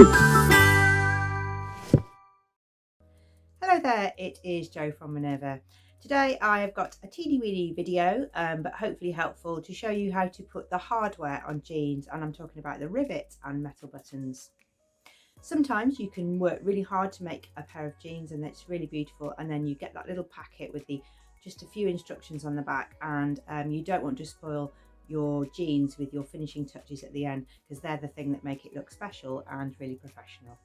Hello there, it is Jo from Minerva. Today I have got a teeny weeny video, but hopefully helpful, to show you how to put the hardware on jeans, and I'm talking about the rivets and metal buttons. Sometimes you can work really hard to make a pair of jeans and it's really beautiful, and then you get that little packet with just a few instructions on the back, and you don't want to spoil your jeans with your finishing touches at the end, because they're the thing that make it look special and really professional.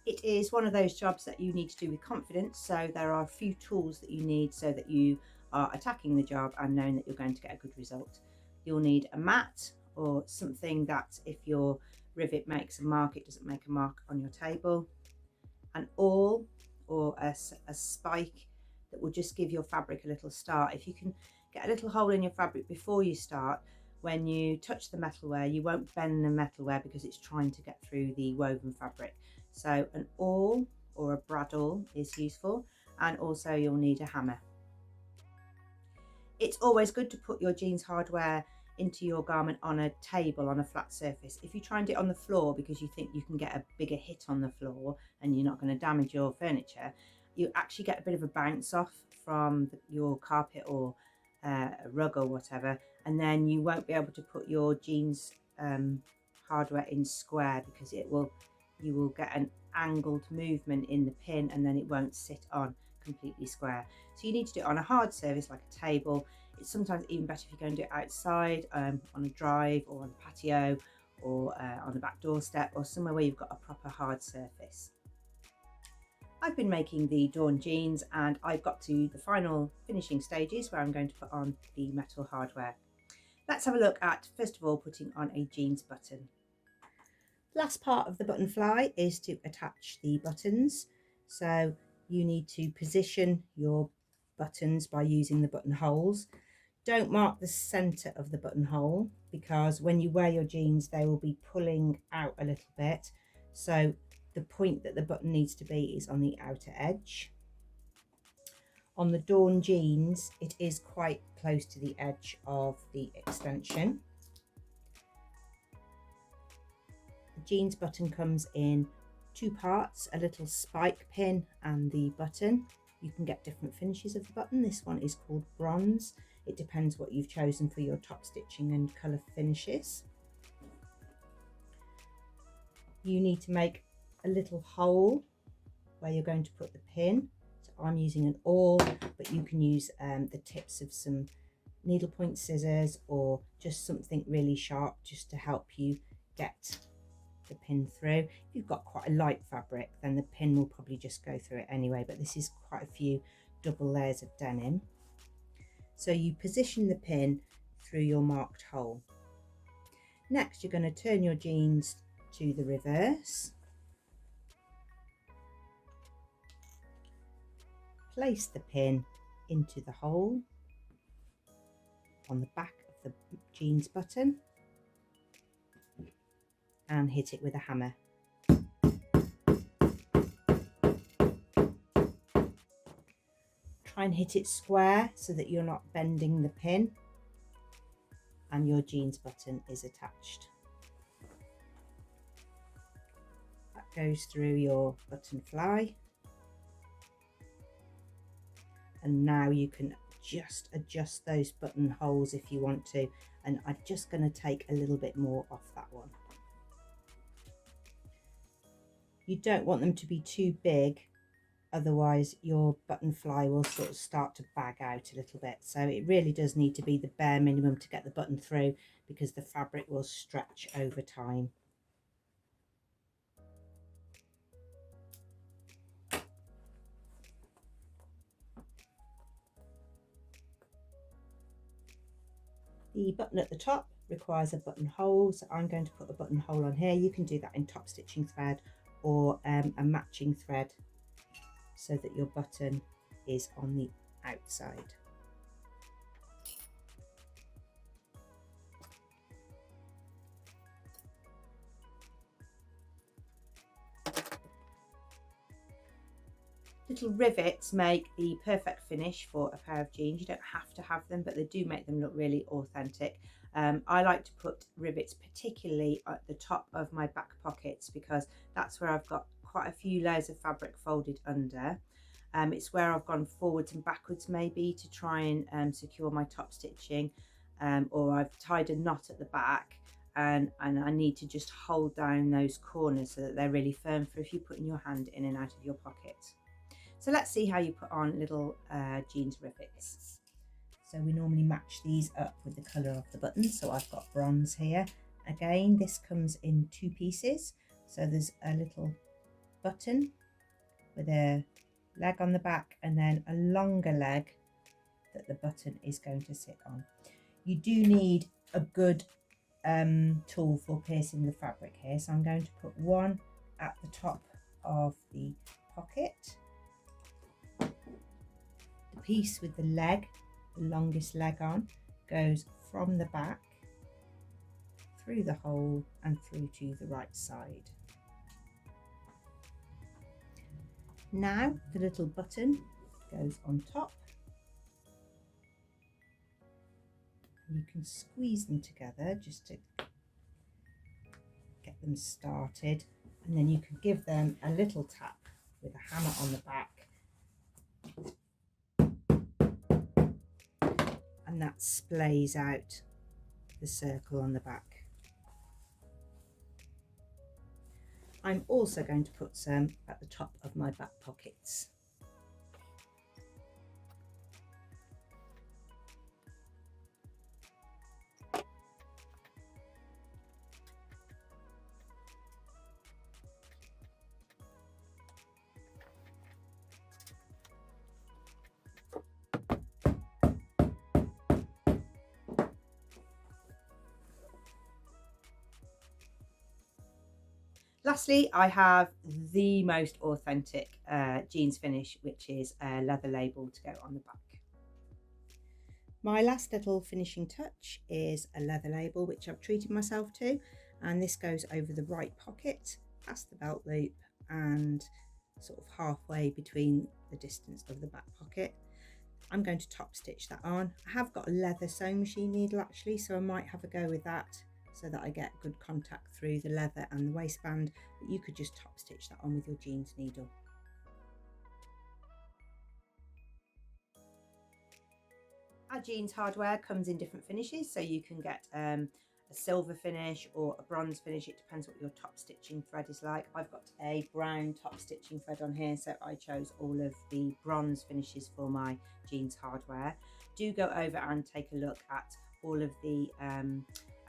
It is one of those jobs that you need to do with confidence, so there are a few tools that you need so that you are attacking the job and knowing that you're going to get a good result. You'll need a mat, or something that if your rivet makes a mark, it doesn't make a mark on your table. An awl or a spike that will just give your fabric a little start. If you can get a little hole in your fabric before you start, when you touch the metalware, you won't bend the metalware because it's trying to get through the woven fabric. So an awl or a bradawl is useful, and also you'll need a hammer. It's always good to put your jeans hardware into your garment on a table, on a flat surface. If you try and do it on the floor because you think you can get a bigger hit on the floor and you're not going to damage your furniture, you actually get a bit of a bounce off from your carpet or a rug or whatever, and then you won't be able to put your jeans hardware in square, because you will get an angled movement in the pin and then it won't sit on completely square. So you need to do it on a hard surface like a table. It's sometimes even better if you go and do it outside, on a drive or on a patio, or on a back doorstep, or somewhere where you've got a proper hard surface. I've been making the Dawn jeans and I've got to the final finishing stages where I'm going to put on the metal hardware. Let's have a look at, first of all, putting on a jeans button. Last part of the button fly is to attach the buttons. So you need to position your buttons by using the buttonholes. Don't mark the center of the buttonhole, because when you wear your jeans they will be pulling out a little bit. So the point that the button needs to be is on the outer edge. On the Dawn jeans it is quite close to the edge of the extension. The jeans button comes in two parts, a little spike pin and the button. You can get different finishes of the button. This one is called bronze. It depends what you've chosen for your top stitching and colour finishes. You need to make a little hole where you're going to put the pin. So I'm using an awl, but you can use the tips of some needlepoint scissors or just something really sharp just to help you get the pin through. If you've got quite a light fabric, then the pin will probably just go through it anyway, but this is quite a few double layers of denim. So you position the pin through your marked hole. Next you're going to turn your jeans to the reverse, place the pin into the hole on the back of the jeans button and hit it with a hammer. Try and hit it square so that you're not bending the pin, and your jeans button is attached. That goes through your button fly, and now you can just adjust those button holes if you want to, and I'm just going to take a little bit more off that one. You don't want them to be too big, otherwise your button fly will sort of start to bag out a little bit. So it really does need to be the bare minimum to get the button through, because the fabric will stretch over time. The button at the top requires a buttonhole, so I'm going to put a buttonhole on here. You can do that in top stitching thread or a matching thread, so that your button is on the outside. Little rivets make the perfect finish for a pair of jeans. You don't have to have them, but they do make them look really authentic. I like to put rivets particularly at the top of my back pockets because that's where I've got quite a few layers of fabric folded under. It's where I've gone forwards and backwards maybe to try and secure my top stitching, or I've tied a knot at the back and I need to just hold down those corners so that they're really firm for if you're putting your hand in and out of your pocket. So let's see how you put on little jeans rivets. So we normally match these up with the colour of the buttons. So I've got bronze here. Again, this comes in 2 pieces. So there's a little button with a leg on the back and then a longer leg that the button is going to sit on. You do need a good tool for piercing the fabric here. So I'm going to put one at the top of the pocket. The piece with the leg, the longest leg on, goes from the back through the hole and through to the right side. Now the little button goes on top. You can squeeze them together just to get them started, and then you can give them a little tap with a hammer on the back, and that splays out the circle on the back. I'm also going to put some at the top of my back pockets. Lastly, I have the most authentic jeans finish, which is a leather label to go on the back. My last little finishing touch is a leather label, which I've treated myself to, and this goes over the right pocket, past the belt loop, and sort of halfway between the distance of the back pocket. I'm going to top stitch that on. I have got a leather sewing machine needle actually, so I might have a go with that, so that I get good contact through the leather and the waistband, but you could just top stitch that on with your jeans needle. Our jeans hardware comes in different finishes, so you can get a silver finish or a bronze finish. It depends what your top stitching thread is like. I've got a brown top stitching thread on here, so I chose all of the bronze finishes for my jeans hardware. Do go over and take a look at all of the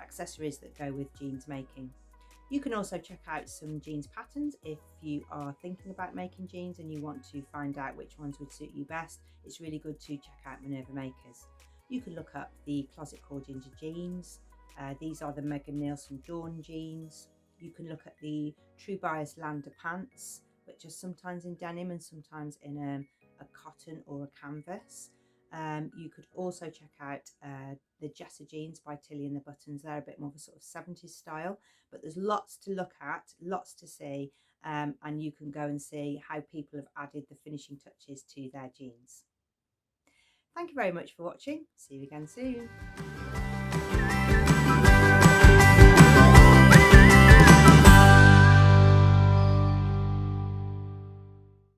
accessories that go with jeans making. You can also check out some jeans patterns if you are thinking about making jeans and you want to find out which ones would suit you best. It's really good to check out Minerva makers. You can look up the closet core ginger jeans. These are the Megan Nielsen Dawn Jeans. You can look at the True Bias Lander pants, which are sometimes in denim and sometimes in a cotton or a canvas. You could also check out the Jesser jeans by Tilly and the Buttons. They're a bit more of a sort of 70s style, but there's lots to look at, lots to see, and you can go and see how people have added the finishing touches to their jeans. Thank you very much for watching. See you again soon.